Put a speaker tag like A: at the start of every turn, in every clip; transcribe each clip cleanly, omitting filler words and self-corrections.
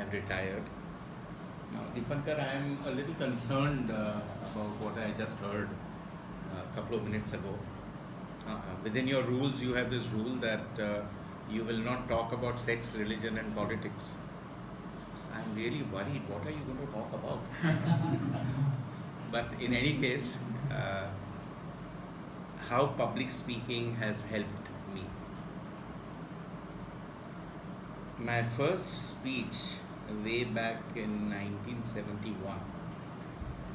A: have retired. Now, Deepankar, I am a little concerned about what I just heard a couple of minutes ago. Within your rules, you have this rule that you will not talk about sex, religion and politics. So I'm really worried. What are you going to talk about? But in any case, how public speaking has helped me. My first speech way back in 1971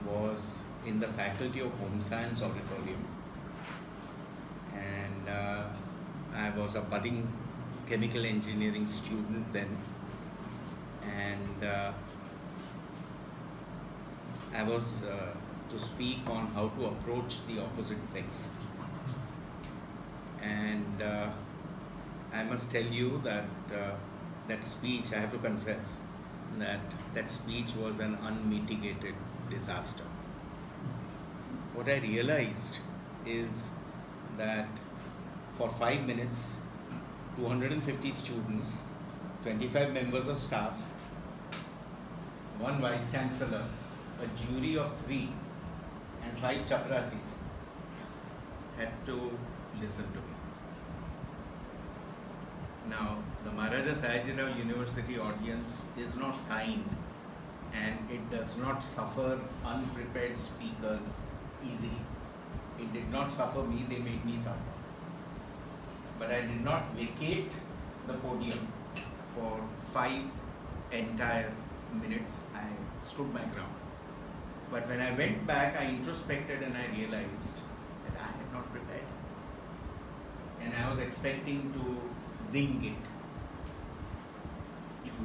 A: was in the Faculty of Home Science Auditorium, and I was a budding chemical engineering student then, and I was to speak on how to approach the opposite sex. And I must tell you that that speech, I have to confess, that speech was an unmitigated disaster. What I realized is that for 5 minutes, 250 students, 25 members of staff, one vice chancellor, a jury of 3, and 5 chaprasis had to listen to me. Now, the Maharaja Sayajirao University audience is not kind, and it does not suffer unprepared speakers easily. It did not suffer me, they made me suffer. But I did not vacate the podium for 5 entire minutes. I stood my ground. But when I went back, I introspected and I realized that I had not prepared. And I was expecting to wing it.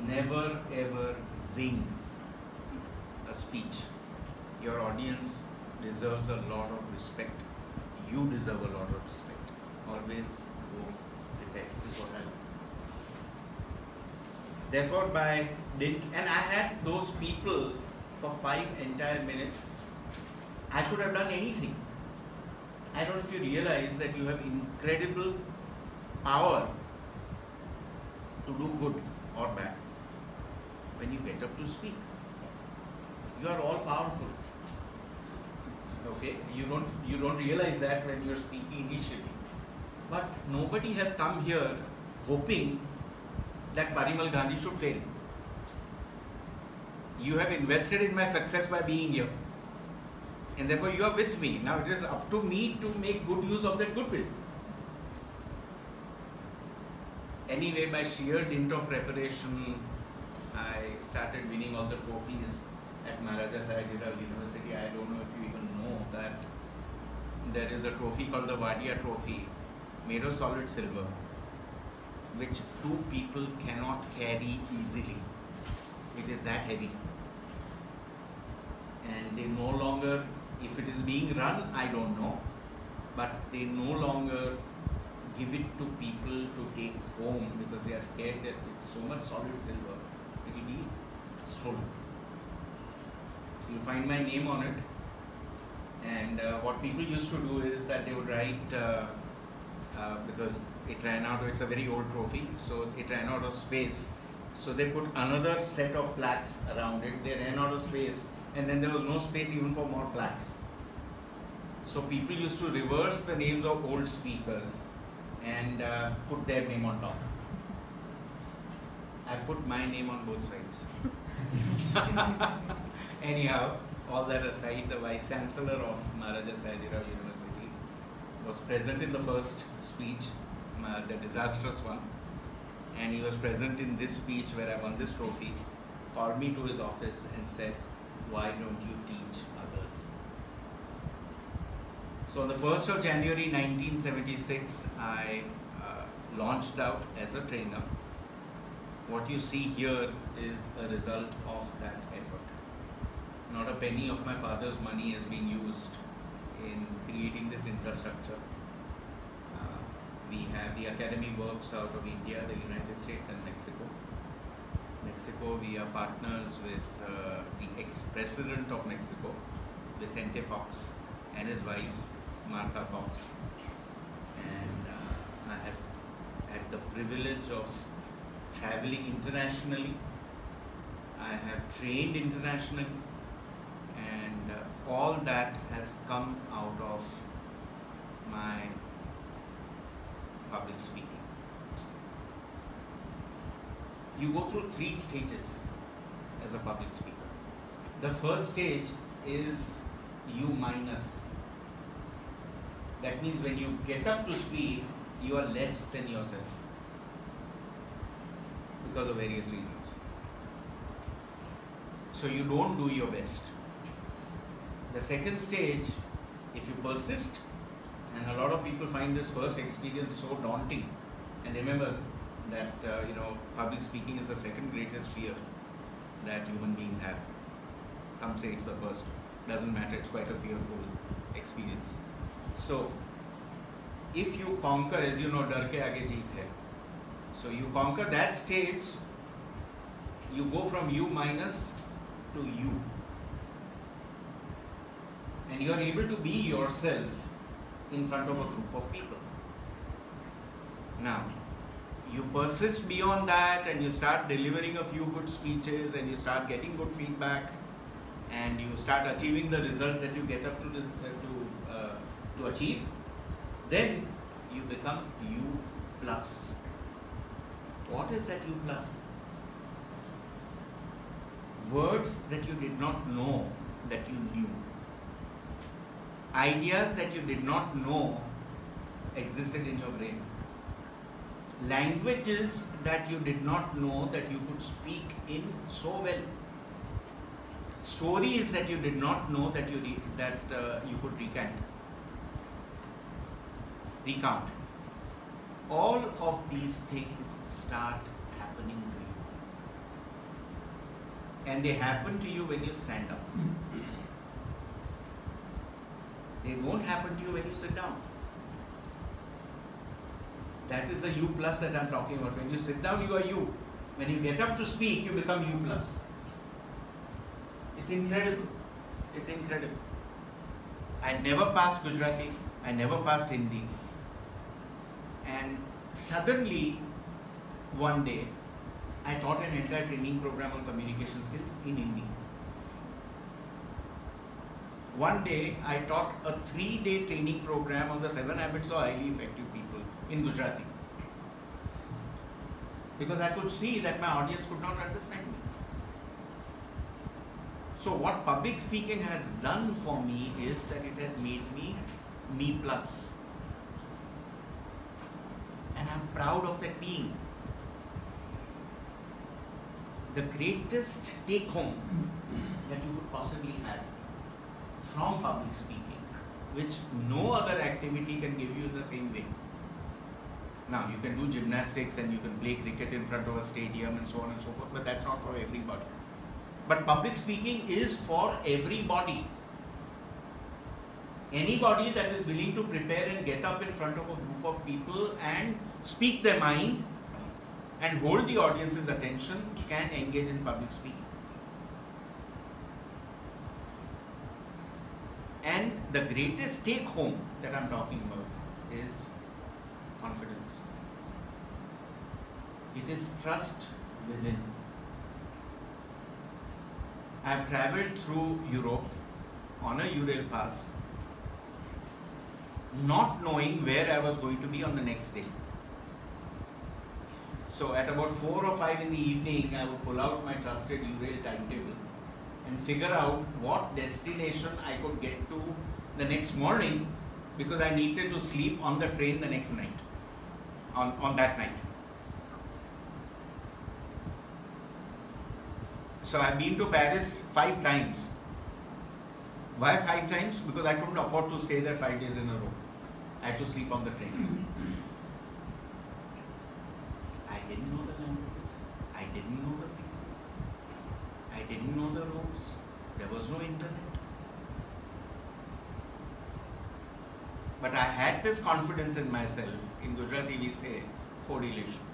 A: Never ever wing a speech. Your audience deserves a lot of respect. You deserve a lot of respect. Always go prepared. This is what I learned. Therefore, and I had those people for 5 entire minutes. I could have done anything. I don't know if you realize that you have incredible power to do good or bad when you get up to speak. You are all powerful. Okay, you don't realize that when you're speaking initially. But nobody has come here hoping that Parimal Gandhi should fail. You have invested in my success by being here, and therefore you are with me. Now it is up to me to make good use of that goodwill. Anyway, by sheer dint of preparation, I started winning all the trophies at Maharaja Sayajirao University. I don't know if you even know that there is a trophy called the Vadodara trophy, made of solid silver, which 2 people cannot carry easily. It is that heavy. And they no longer, if it is being run, I don't know, but they no longer give it to people to take home because they are scared that it's so much solid silver, it will be stolen. You'll find my name on it, and what people used to do is that they would write, because it ran out, it's a very old trophy, so it ran out of space. So they put another set of plaques around it, they ran out of space, and then there was no space even for more plaques. So people used to reverse the names of old speakers and put their name on top. I put my name on both sides. Anyhow, all that aside, the Vice Chancellor of Maharaja Sayajirao University was present in the first speech, the disastrous one, and he was present in this speech where I won this trophy, called me to his office and said, "Why don't you teach others?" So on the 1st of January 1976, I launched out as a trainer. What you see here is a result of that effort. Not a penny of my father's money has been used in creating this infrastructure. We have the academy works out of India, the United States and Mexico. Mexico, we are partners with the ex-president of Mexico, Vicente Fox, and his wife, Martha Fox. And I have had the privilege of traveling internationally I have trained internationally, and all that has come out of my public speaking. You go through 3 stages as a public speaker. The first stage is U minus. That means when you get up to speak, you are less than yourself because of various reasons. So you don't do your best. The second stage, if you persist, and a lot of people find this first experience so daunting, and remember that public speaking is the second greatest fear that human beings have. Some say it's the first. Doesn't matter, it's quite a fearful experience. So if you conquer, as you know, dar ke aage jeet hai. So you conquer that stage, you go from U minus to U, and you are able to be yourself in front of a group of people. Now you persist beyond that, and you start delivering a few good speeches, and you start getting good feedback, and you start achieving the results that you get up to to achieve. Then you become U plus. What is that U plus? Words that you did not know that you knew. Ideas that you did not know existed in your brain. Languages that you did not know that you could speak in so well. Stories that you did not know that you could recount. All of these things start happening to you, and they happen to you when you stand up. They won't happen to you when you sit down. That is the U plus that I'm talking about. When you sit down, you are U. When you get up to speak, you become U plus. It's incredible. It's incredible. I never passed Gujarati. I never passed Hindi. And suddenly, one day, I taught an entire training program on communication skills in Hindi. One day, I taught a 3-day training program on the 7 habits of highly effective people in Gujarati. Because I could see that my audience could not understand me. So what public speaking has done for me is that it has made me plus. And I'm proud of that being. The greatest take home that you could possibly have from public speaking, which no other activity can give you in the same way. Now, you can do gymnastics and you can play cricket in front of a stadium and so on and so forth, but that's not for everybody. But public speaking is for everybody. Anybody that is willing to prepare and get up in front of a group of people and speak their mind and hold the audience's attention can engage in public speaking. And the greatest take home that I'm talking about is confidence. It is trust within. I've traveled through Europe on a Ural pass, not knowing where I was going to be on the next day. So at about 4 or 5 in the evening, I would pull out my trusted Ural timetable and figure out what destination I could get to the next morning, because I needed to sleep on the train the next night, on that night. So I've been to Paris 5 times. Why 5 times? Because I couldn't afford to stay there 5 days in a row. I had to sleep on the train. I didn't know the languages. I didn't know the people. I didn't know the roads. There was no internet. But I had this confidence in myself. In Gujarati we say, "Fodilation."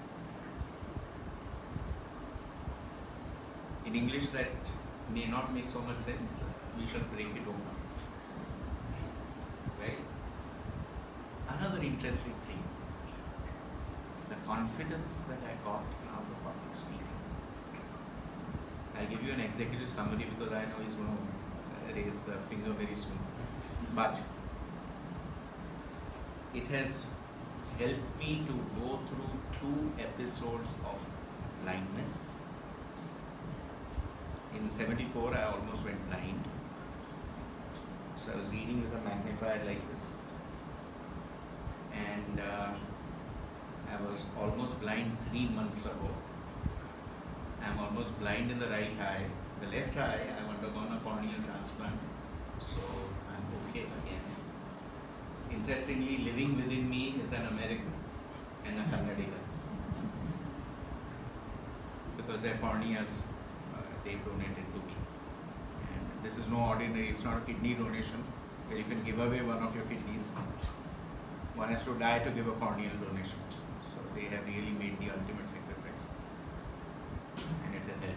A: In English that may not make so much sense. We shall break it open. Right? Another interesting thing, the confidence that I got out of public speaking. I'll give you you an executive summary because I know he's going to raise the finger very soon. But it has helped me to go through 2 episodes of blindness. In 74, I almost went blind. So I was reading with a magnifier like this. And I was almost blind 3 months ago. I'm almost blind in the right eye. The left eye, I've undergone a corneal transplant. So I'm okay again. Interestingly, living within me is an American and a Kannadiga. Because their corneas, they donated to me. And this is no ordinary, it's not a kidney donation where you can give away one of your kidneys. One has to die to give a corneal donation. So they have really made the ultimate sacrifice. And it has helped.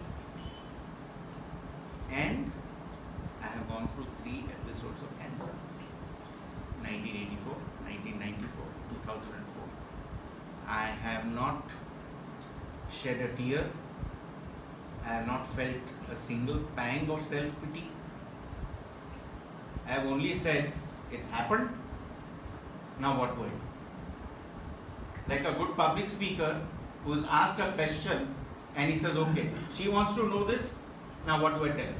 A: And I have gone through 3 episodes of cancer. 1984, 1994, 2004. I have not shed a tear. I have not felt a single pang of self-pity. I have only said, it's happened, now what do I do? Like a good public speaker who's asked a question and he says, okay, she wants to know this, now what do I tell her?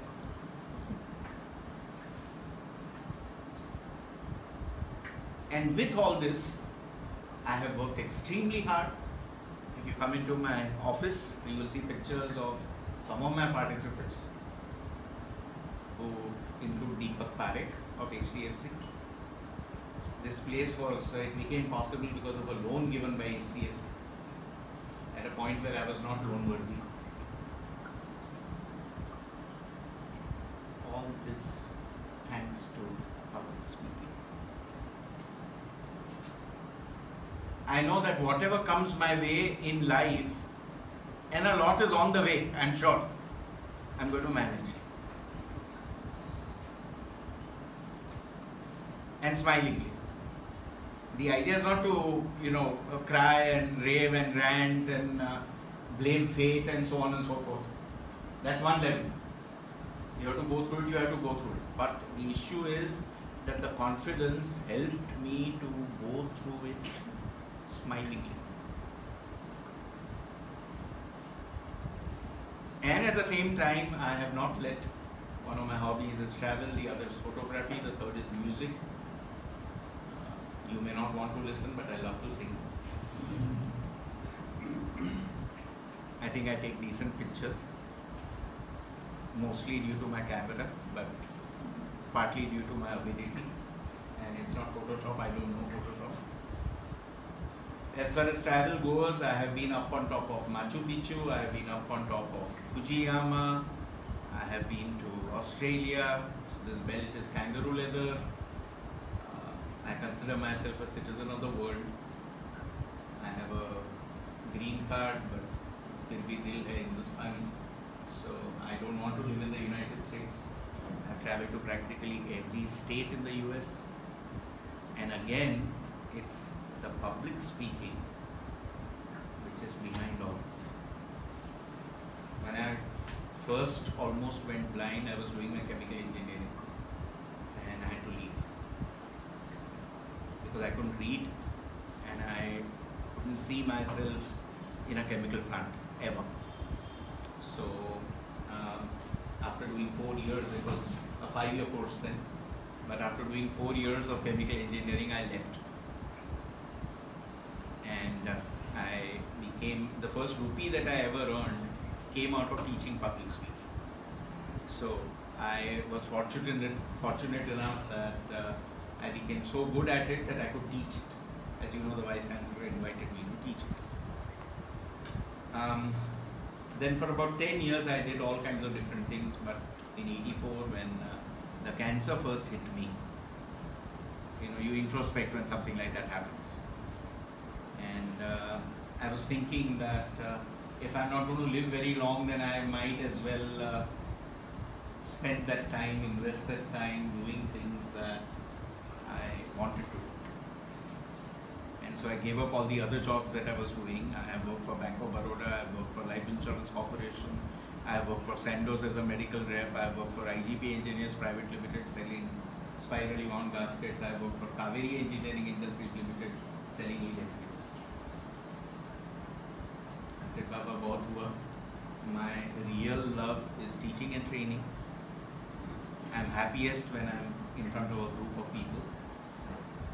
A: And with all this, I have worked extremely hard. If you come into my office, you will see pictures of some of my participants who include Deepak Parekh of HDFC. This place was, it became possible because of a loan given by HDFC at a point where I was not loan worthy. All this thanks to public speaking. I know that whatever comes my way in life, and a lot is on the way, I'm sure, I'm going to manage. And smilingly. The idea is not to, cry and rave and rant and blame fate and so on and so forth. That's one level. You have to go through it, you have to go through it. But the issue is that the confidence helped me to go through it smilingly. And at the same time, I have not let, one of my hobbies is travel, the other is photography, the third is music. You may not want to listen, but I love to sing. I think I take decent pictures, mostly due to my camera, but partly due to my ability. And it's not Photoshop, I don't know Photoshop. As far as travel goes, I have been up on top of Machu Picchu, I have been up on top of Fujiyama, I have been to Australia, so this belt is kangaroo leather. I consider myself a citizen of the world. I have a green card, but fir bhi dil hai Hindustani, so I don't want to live in the United States. I've traveled to practically every state in the US, and again, it's the public speaking which is behind all this. When I first almost went blind, I was doing my chemical engineering and I had to leave because I couldn't read and I couldn't see myself in a chemical plant ever. So after doing 4 years, it was a 5-year course then, but after doing 4 years of chemical engineering, I left. And I became, the first rupee that I ever earned came out of teaching public speaking. So I was fortunate enough that I became so good at it that I could teach it. As you know, the Vice Chancellor invited me to teach it. Then for about 10 years I did all kinds of different things, but in 84 when the cancer first hit me, you introspect when something like that happens. And I was thinking that if I'm not going to live very long, then I might as well spend that time, invest that time doing things that I wanted to. And so I gave up all the other jobs that I was doing. I have worked for Bank of Baroda, I have worked for Life Insurance Corporation, I have worked for Sandoz as a medical rep. I have worked for IGP Engineers Private Limited selling spirally wound gaskets. I have worked for Kaveri Engineering Industries Limited selling electrics. I said, Baba, bahut hua. My real love is teaching and training. I'm happiest when I'm in front of a group of people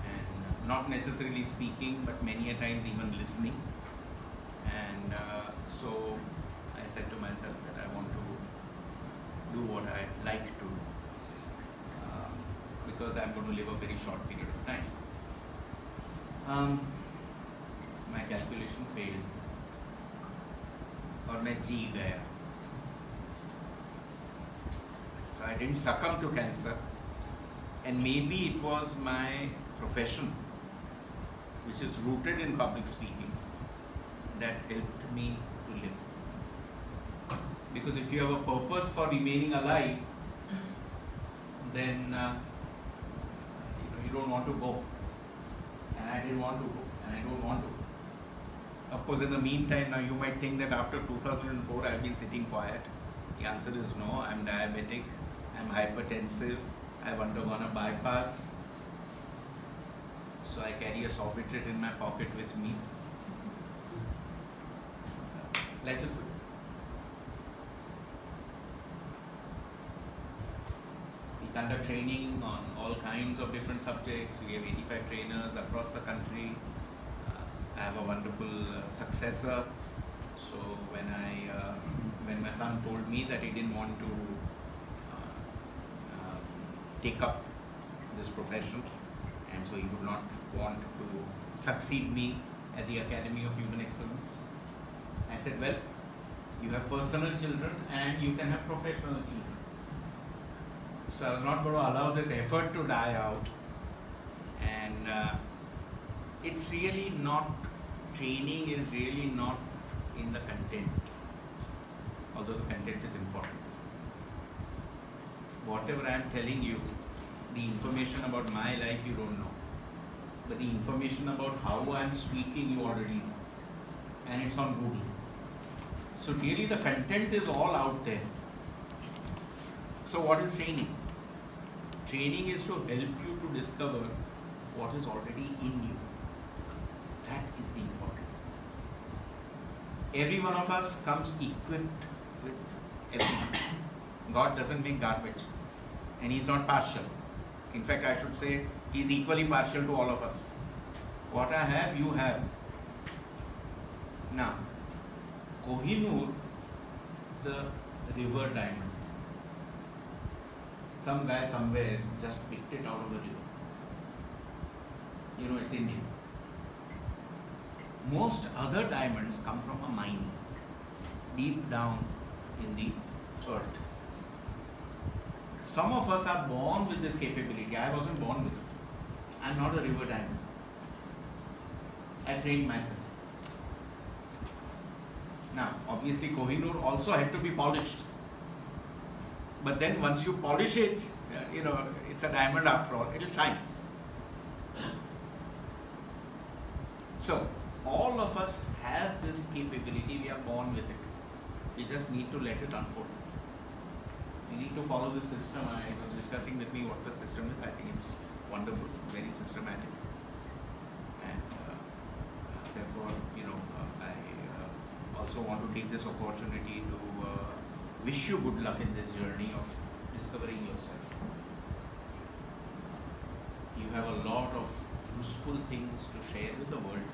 A: and not necessarily speaking, but many a times even listening. And so I said to myself that I want to do what I like to do because I'm going to live a very short period of time. My calculation failed और मैं जी गया. So I didn't succumb to cancer, and maybe it was my profession, which is rooted in public speaking, that helped me to live. Because if you have a purpose for remaining alive, then you don't want to go, and I didn't want to go, and I don't want to. Of course, in the meantime, now you might think that after 2004 I have been sitting quiet. The answer is no. I'm diabetic, I'm hypertensive, I've undergone a bypass, so I carry a sorbitol in my pocket with me. Life is good. We conduct training on all kinds of different subjects. We have 85 trainers across the country. I have a wonderful successor. So when my son told me that he didn't want to take up this profession, and so he would not want to succeed me at the Academy of Human Excellence, I said, well, you have personal children and you can have professional children. So I was not going to allow this effort to die out. And it's really not, training is really not in the content, although the content is important. Whatever I am telling you, the information about my life you don't know, but the information about how I am speaking you already know, and it's on Google. So really the content is all out there. So what is training? Training is to help you to discover what is already in you. That is the important. Every one of us comes equipped with everything. God doesn't make garbage, and He's not partial. In fact, I should say He's equally partial to all of us. What I have, you have. Now, Kohinoor is a river diamond. Some guy somewhere just picked it out of the river. You know, it's Indian. Most other diamonds come from a mine, deep down in the earth. Some of us are born with this capability. I wasn't born with it. I'm not a river diamond. I trained myself. Now, obviously Kohinoor also had to be polished. But then once you polish it, you know, it's a diamond after all, it'll shine. So, all of us have this capability, we are born with it. We just need to let it unfold. We need to follow the system. I was discussing with me what the system is. I think it's wonderful, very systematic. And therefore, you know, I also want to take this opportunity to wish you good luck in this journey of discovering yourself. You have a lot of useful things to share with the world.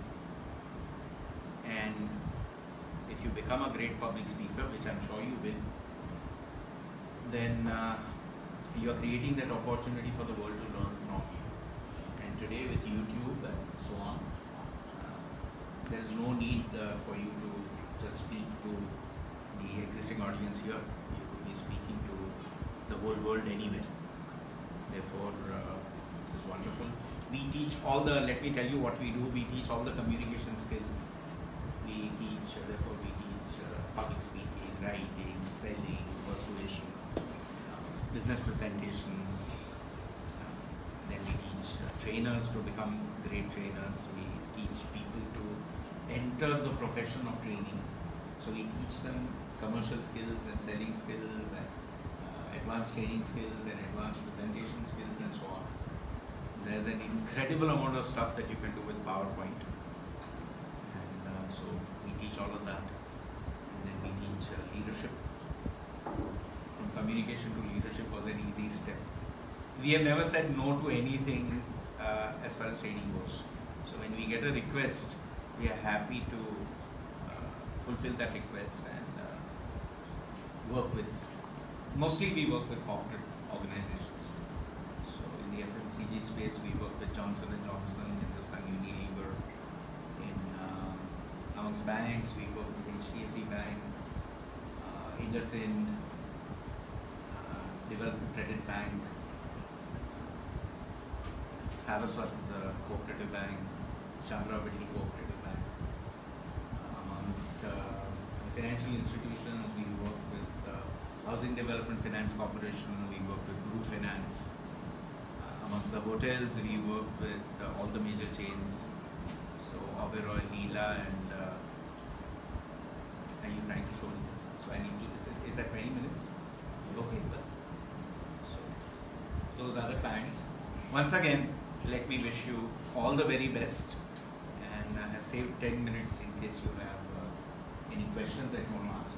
A: And if you become a great public speaker, which I'm sure you will, then you are creating that opportunity for the world to learn from you. And today with YouTube and so on, there is no need for you to just speak to the existing audience here. You could be speaking to the whole world anywhere. Therefore, this is wonderful. We teach all the, let me tell you what we do, we teach all the communication skills. We teach, therefore we teach public speaking, writing, selling, persuasion, business presentations. Then we teach trainers to become great trainers. We teach people to enter the profession of training. So we teach them commercial skills and selling skills and advanced training skills and advanced presentation skills and so on. There's an incredible amount of stuff that you can do with PowerPoint, and so we teach all of that. And then we teach leadership. From communication to leadership was an easy step. We have never said no to anything as far as training goes. So when we get a request, we are happy to fulfill that request and work with. Mostly we work with corporate organizations. So in the FMCG space, we work with Johnson & Johnson, Hindustan Unilever. In amongst banks, we work with HDFC Bank, IndusInd, Development Credit Bank, Saraswat Cooperative Bank, Chandravati Cooperative Bank. Amongst financial institutions, we work with Housing Development Finance Corporation, we work with Group Finance. Amongst the hotels, we work with all the major chains. So Oberoi, Leela, and are you trying to show me this? So I need to, is that 20 minutes? Okay, well. So those are the clients. Once again, let me wish you all the very best, and I have saved 10 minutes in case you have any questions that you want to ask.